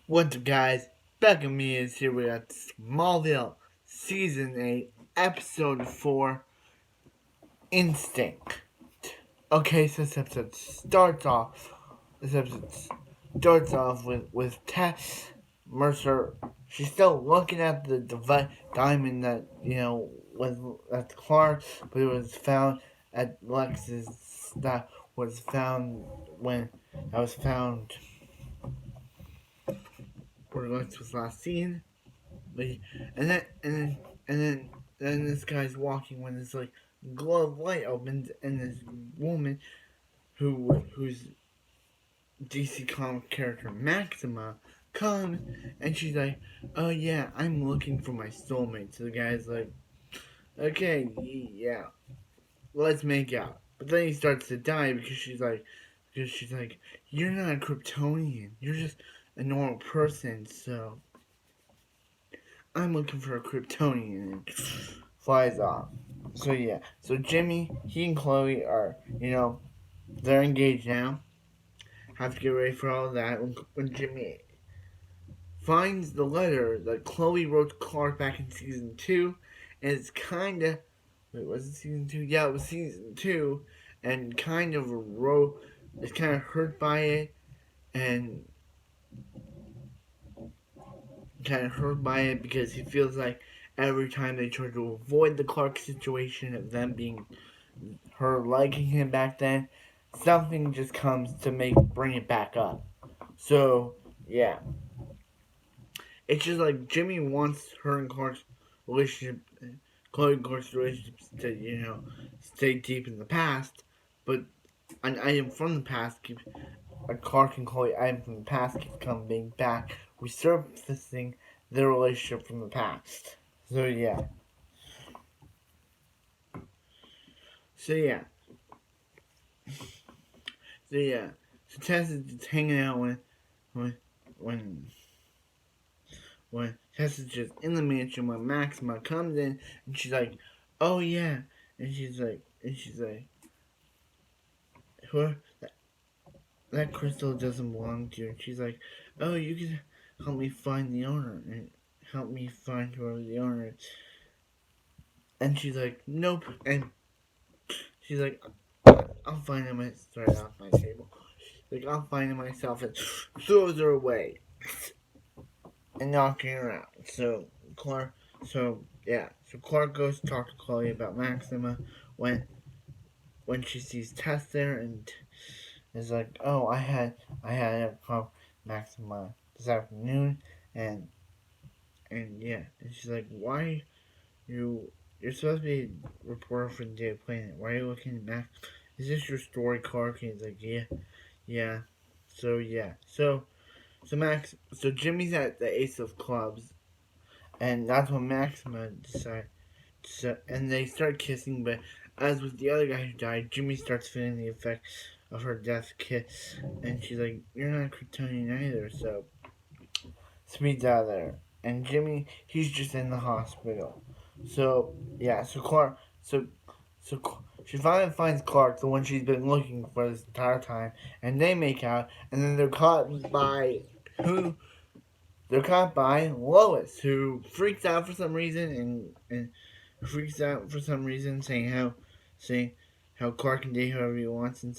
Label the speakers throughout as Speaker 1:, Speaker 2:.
Speaker 1: What's up, guys? Back with me is here. We got Smallville, Season 8, Episode 4, Instinct. Okay, so this episode starts off with Tess Mercer. She's still looking at the diamond that, was at the car, but it was found at Lex's, that was found when, that was found where Lex was last seen. Like, and then and then and then this guy's walking when this like glow of light opens and this woman who's DC comic character Maxima comes and she's like, "Oh yeah, I'm looking for my soulmate." So the guy's like, "Okay, yeah, let's make out." But then he starts to die because she's like, "You're not a Kryptonian. You're just a normal person." So I'm looking for a Kryptonian, and flies off. So yeah, so Jimmy, he and Chloe are, they're engaged now. Have to get ready for all that. When Jimmy finds the letter that Chloe wrote to Clark back in season 2, and it's kind of, wait, was it season 2? Yeah, it was season 2, and is kind of hurt by it, and because he feels like every time they try to avoid the Clark situation of them being her liking him back then, something just comes to bring it back up. So yeah, it's just like Jimmy wants her and Clark's relationship, Chloe and Clark's relationship to stay deep in the past, but an item from the past keeps a Clark and Chloe item from the past keeps coming back, resurfacing their relationship from the past. So yeah, so yeah, so yeah. So Tess is just hanging out when when when Tessa's just in the mansion when Maxima comes in and she's like, "Oh yeah," and she's like, "Who that crystal doesn't belong to you." And she's like, "Oh, you can help me find the owner and help me find whoever the owner is." And she's like, "Nope," and she's like, "I'll find him." Right off my table. Like, "I'll find him myself," and throws her away and knocking her out. Clark, so Clark goes to talk to Chloe about Maxima when she sees Tess there and is like, "Oh, I had a call Maxima this afternoon," and yeah, and she's like, "Why you're supposed to be a reporter for the Daily Planet? Why are you looking at Max? Is this your story, Clark?" And he's like, yeah." So yeah, so Jimmy's at the Ace of Clubs, and that's when Maxima decides. So, and they start kissing, but as with the other guy who died, Jimmy starts feeling the effects of her death kiss, and she's like, "You're not a Kryptonian either," so speeds out of there. And Jimmy, he's just in the hospital. So yeah, so Clark, she finally finds Clark, the one she's been looking for this entire time, and they make out, and then they're caught by who? They're caught by Lois, who freaks out for some reason, and freaks out for some reason, saying how Clark can date whoever he wants, and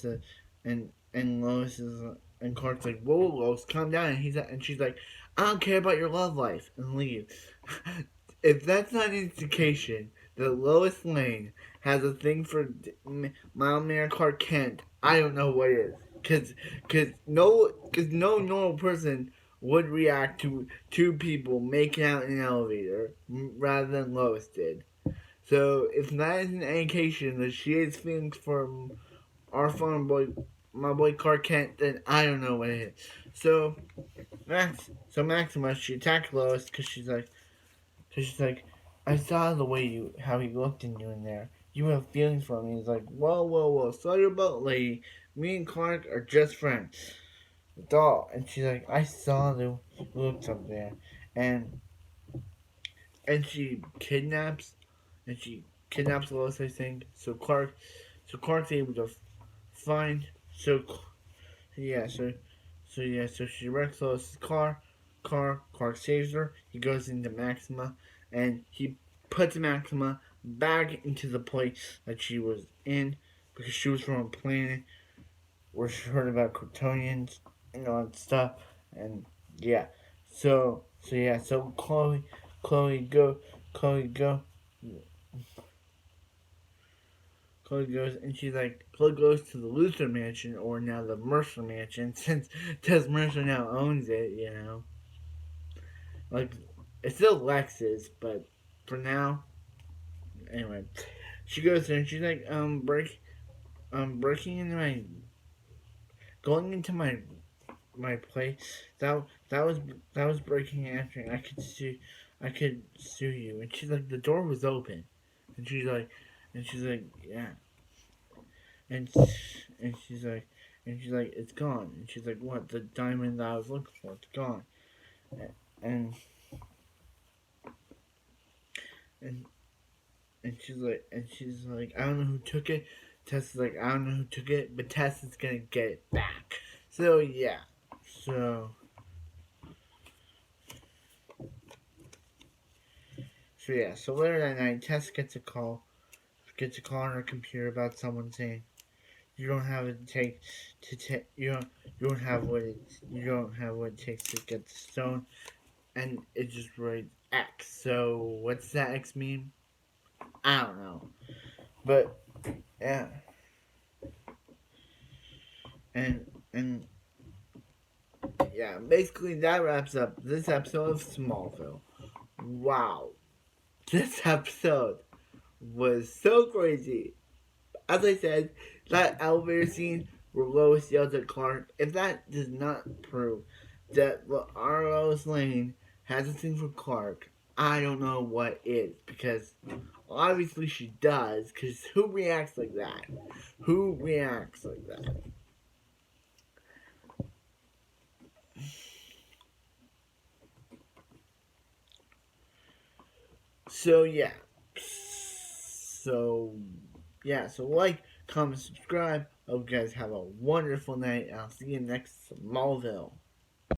Speaker 1: Lois is and Clark's like, "Whoa, Lois, calm down," and she's like, "I don't care about your love life," and leaves. If that's not an indication that Lois Lane has a thing for mild mannered Clark Kent, I don't know what is. Cause no normal person would react to two people making out in an elevator rather than Lois did. So if that is an indication that she has feelings for our farm boy, my boy Clark Kent, then I don't know what it is. So Maxima, she attacked Lois because she's like, "I saw the way how he looked in you in there. You have feelings for him." He's like, "Whoa, whoa, whoa, slow your boat, lady. Me and Clark are just friends." Doll, and she's like, "I saw the looks up there," and and she kidnaps Lois, I think. So Clark's able to find. So yeah, so she wrecks Lois's car. car. Clark saves her. He goes into Maxima, and he puts Maxima back into the place that she was in because she was from a planet where she heard about Kryptonians and all that stuff. And yeah, so Chloe go, Chloe go. Chloe goes and she's like, Chloe goes to the Luthor Mansion, or now the Mercer Mansion, since Tess Mercer now owns it, you know. Like, it's still Lex's, but for now, anyway. She goes there and she's like, breaking into going into my place. That was breaking and entering. I could sue you. And she's like, the door was open. And she's like, yeah. And she's like, it's gone. And she's like, what? The diamond that I was looking for, it's gone. And and she's like, I don't know who took it. Tess is like, I don't know who took it, but Tess is gonna get it back. So yeah, so yeah. So later that night, Tess gets a call on her computer about someone saying, you don't have what it takes to take you don't have what it takes to get the stone, and it just writes X. So what's that X mean? I don't know, but yeah, and yeah, basically that wraps up this episode of Smallville. Wow, this episode was so crazy. As I said, that elevator scene where Lois yells at Clark, if that does not prove that our Lois Lane has a thing for Clark, I don't know what is. Because obviously she does, because who reacts like that? Who reacts like that? So yeah. So like, comment, subscribe. Hope you guys have a wonderful night. I'll see you next Smallville.